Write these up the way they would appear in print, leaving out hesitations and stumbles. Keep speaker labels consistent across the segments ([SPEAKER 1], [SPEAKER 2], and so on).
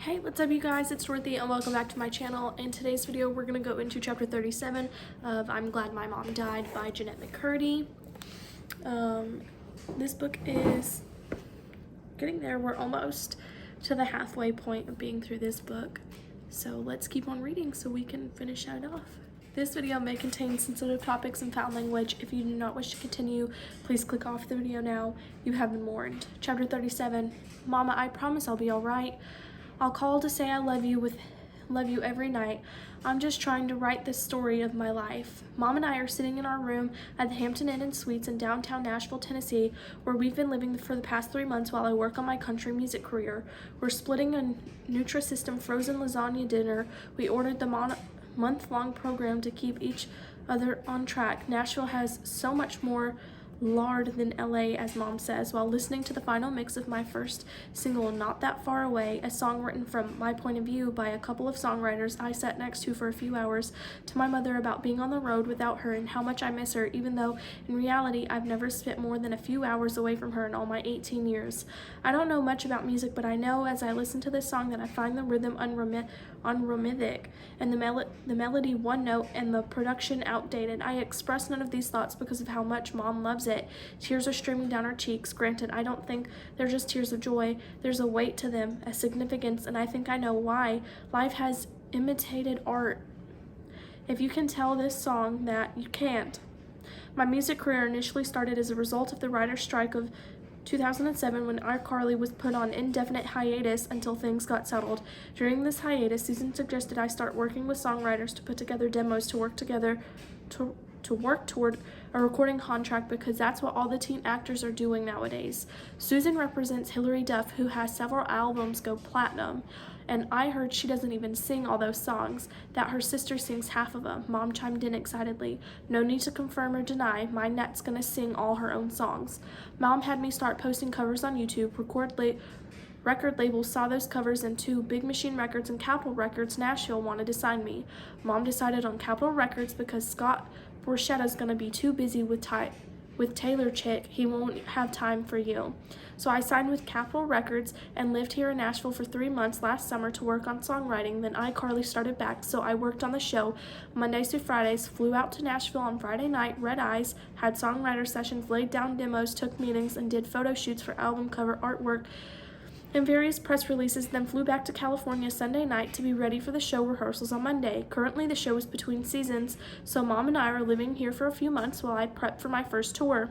[SPEAKER 1] Hey, what's up you guys? It's Dorothy and welcome back to my channel. In today's video, we're going to go into chapter 37 of I'm Glad My Mom Died by Jeanette McCurdy. This book is getting there. We're almost to the halfway point of being through this book. So let's keep on reading so we can finish it off. This video may contain sensitive topics and foul language. If you do not wish to continue, please click off the video now. You have been warned. Chapter 37. Mama, I promise I'll be alright. I'll call to say I love you every night. I'm just trying to write this story of my life. Mom and I are sitting in our room at the Hampton Inn and Suites in downtown Nashville, Tennessee, where we've been living for the past 3 months while I work on my country music career. We're splitting a Nutrisystem frozen lasagna dinner. We ordered the month-long program to keep each other on track. Nashville has so much more lard than LA, as Mom says, while listening to the final mix of my first single, Not That Far Away, a song written from my point of view by a couple of songwriters I sat next to for a few hours, to my mother about being on the road without her and how much I miss her, even though in reality I've never spent more than a few hours away from her in all my 18 years. I don't know much about music, but I know as I listen to this song that I find the rhythm unrhythmic and the melody one note and the production outdated. I express none of these thoughts because of how much Mom loves it. Tears are streaming down her cheeks. Granted, I don't think they're just tears of joy. There's a weight to them, a significance, and I think I know why. Life has imitated art. If you can tell this song that, you can't. My music career initially started as a result of the writer's strike of 2007 when iCarly was put on indefinite hiatus until things got settled. During this hiatus, Susan suggested I start working with songwriters to put together demos to work toward a recording contract, because that's what all the teen actors are doing nowadays. Susan represents Hilary Duff, who has several albums go platinum, and I heard she doesn't even sing all those songs, that her sister sings half of them. Mom chimed in excitedly. No need to confirm or deny, my Net's gonna sing all her own songs. Mom had me start posting covers on YouTube. Record labels saw those covers, and too. Big Machine Records and Capitol Records Nashville wanted to sign me. Mom decided on Capitol Records because Scott Borchetta's gonna be too busy with Taylor Chick. He won't have time for you. So I signed with Capitol Records and lived here in Nashville for 3 months last summer to work on songwriting. Then iCarly started back, so I worked on the show Mondays through Fridays, flew out to Nashville on Friday night, red eyes, had songwriter sessions, laid down demos, took meetings, and did photo shoots for album cover artwork and various press releases, then flew back to California Sunday night to be ready for the show rehearsals on Monday. Currently, the show is between seasons, so Mom and I are living here for a few months while I prep for my first tour.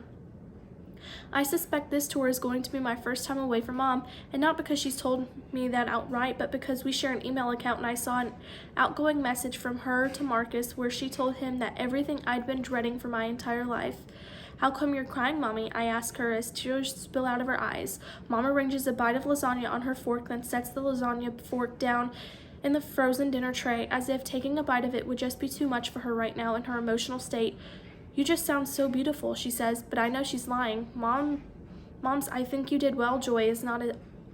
[SPEAKER 1] I suspect this tour is going to be my first time away from Mom, and not because she's told me that outright, but because we share an email account and I saw an outgoing message from her to Marcus where she told him that everything I'd been dreading for my entire life. How come you're crying, Mommy? I ask her as tears spill out of her eyes. Mom arranges a bite of lasagna on her fork, then sets the lasagna fork down in the frozen dinner tray, as if taking a bite of it would just be too much for her right now in her emotional state. You just sound so beautiful, she says, but I know she's lying. Mom's I think you did well joy is not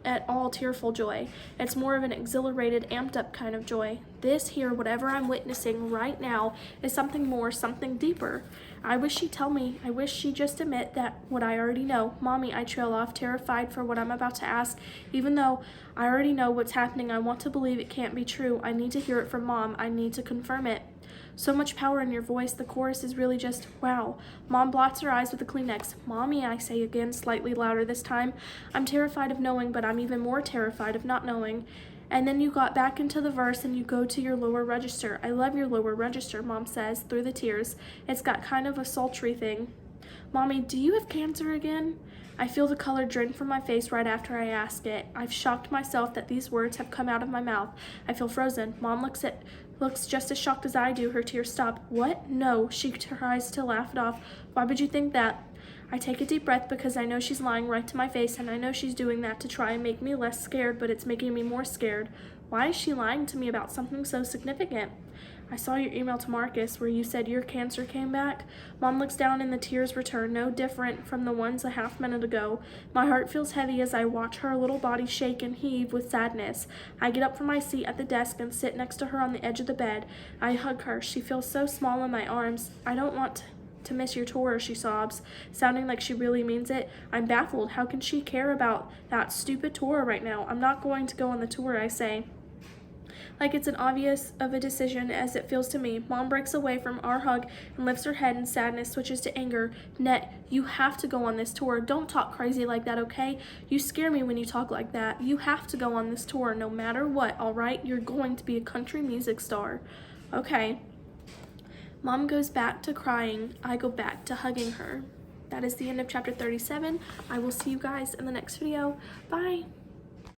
[SPEAKER 1] at all tearful joy. It's more of an exhilarated, amped up kind of joy. This here, whatever I'm witnessing right now, is something more, something deeper. I wish she'd tell me. I wish she'd just admit that what I already know. Mommy, I trail off, terrified for what I'm about to ask. Even though I already know what's happening, I want to believe it can't be true. I need to hear it from Mom. I need to confirm it. So much power in your voice. The chorus is really just, wow. Mom blots her eyes with a Kleenex. Mommy, I say again, slightly louder this time. I'm terrified of knowing, but I'm even more terrified of not knowing. And then you got back into the verse and you go to your lower register. I love your lower register, Mom says, through the tears. It's got kind of a sultry thing. Mommy, do you have cancer again? I feel the color drain from my face right after I ask it. I've shocked myself that these words have come out of my mouth. I feel frozen. Mom looks just as shocked as I do. Her tears stop. What? No. She tries to laugh it off. Why would you think that? I take a deep breath because I know she's lying right to my face, and I know she's doing that to try and make me less scared, but it's making me more scared. Why is she lying to me about something so significant? I saw your email to Marcus where you said your cancer came back. Mom looks down and the tears return, no different from the ones a half minute ago. My heart feels heavy as I watch her little body shake and heave with sadness. I get up from my seat at the desk and sit next to her on the edge of the bed. I hug her. She feels so small in my arms. I don't want to miss your tour," she sobs, sounding like she really means it. "I'm baffled. How can she care about that stupid tour right now? I'm not going to go on the tour," I say. Like it's an obvious of a decision as it feels to me. Mom breaks away from our hug and lifts her head, and sadness switches to anger. "Net, you have to go on this tour. Don't talk crazy like that, okay? You scare me when you talk like that. You have to go on this tour no matter what, all right? You're going to be a country music star." Okay. Mom goes back to crying. I go back to hugging her. That is the end of chapter 37. I will see you guys in the next video. Bye.